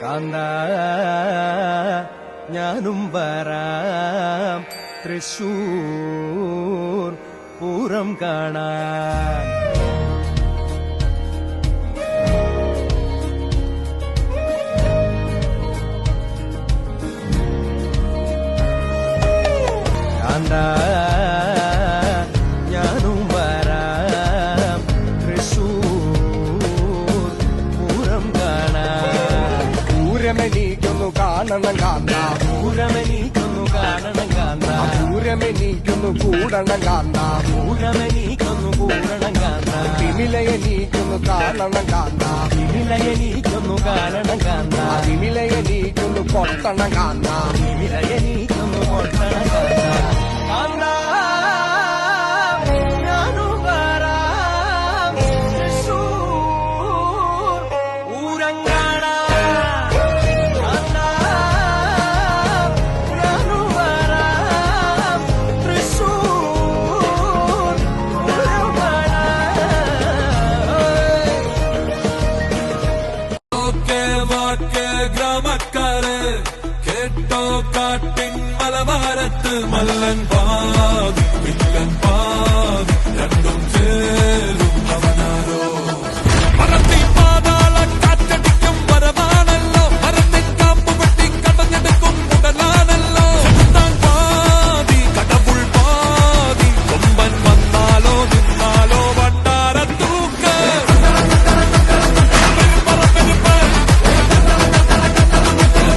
കാന്ത ഞാനും വരാം തൃശൂർ പൂരം കാണാൻ. കാന്ത ഞാനും വരാം തൃശൂർ പൂരം കാണാൻ. പൂരമെനിക്കൊന്നു കാണണം കാന്ത, പൂരമെനിക്കൊന്നു കാണണം കാന്ത, പൂരമെനിക്കൊന്നു കൂടണം കാന്ത, പൂരമെനിക്കൊന്നു കൂടണം കാന്ത, തിമിലയെനിക്കൊന്നു കാണണം കാന്ത, തിമിലയെനിക്കൊന്നു കാണണം കാന്ത, തിമിലയെനിക്കൊന്നു പൊട്ടണം കാന്ത, തിമിലയെനിക്കൊന്നു പൊട്ടണം കാന്ത. കാന്ത ഞാനും വരാം തൃശൂർ പൂരം കാണാൻ. കാന്ത ഞാനും വരാം തൃശൂർ പൂരം കാണാൻ. ഗ്രാമക്കാര് കേട്ടോ കാട്ടിൻ മലബാരത്ത് മല്ലൻ പാതി വില്ലൻ പാതി രണ്ടും ചേരും അവനാരോ. മറത്തി പാതാള കാറ്റടിക്കും വരവാണല്ലോ, മരത്തിൻ കാമ്പ് വെട്ടി കടഞ്ഞെടുക്കും ഉടലാണല്ലോ. താൻ പാതി കടവുൾ പാതി, കൊമ്പൻ വന്നാലോ നിന്നാലോ വണ്ടാരത്തൂക്ക്.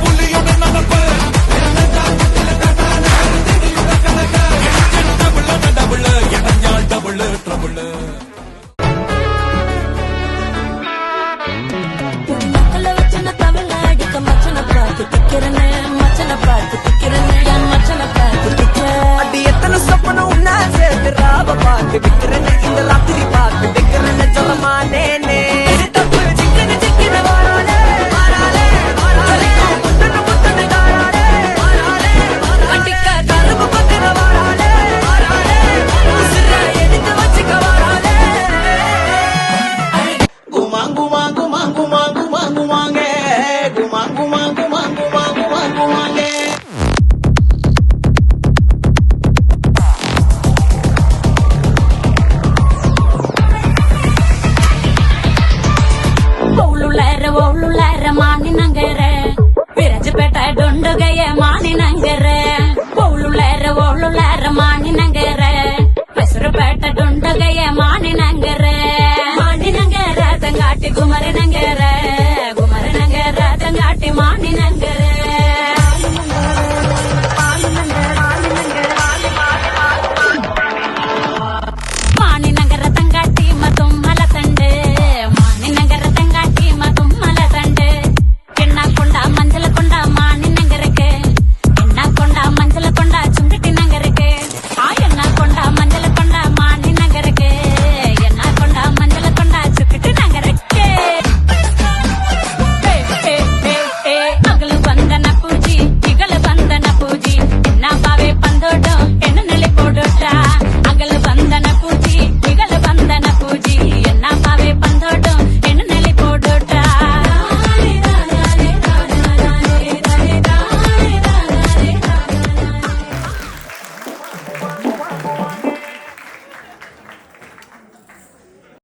പുലിയുടെ നടപ്പ് ഡബിള് എടഞ്ഞാൽ ഡബിള് ട്രബിള്. மக்களை வச்சன தமிழ் அடிக்க மச்சனை பார்த்து திக்கிறனே, மச்சனை பார்த்து திக்கிறனே, என் மச்சனை பார்த்து திக்க. அடி எத்தனை சொப்பன உன்னா சேர்த்து ராவ பார்த்து விக்கிறேன்னு, இந்த ராத்திரி பார்த்து விக்கிறேன்னு சொல்லமானேனே. தப்பு சிக்கன சிக்கன வாராளே வாராளே வாராளே, முத்தன முத்தன காராளே வாராளே அடிக்க கரும்பு பத்திர வாராளே வாராளே, உசுர எடுத்து வச்சுக்க வாராளே. குமாங்கு மாங்கு மாங்கு மாங்கு மாங்கு மாங்கே, குமாங்கு மாங்கு மாங்கு மாங்கு மாங்கு மாங்கே. ஒழுளர மானினங்கர விரஜப்பேட்டை டொண்டுகைய மானினங்கர ஒழுளர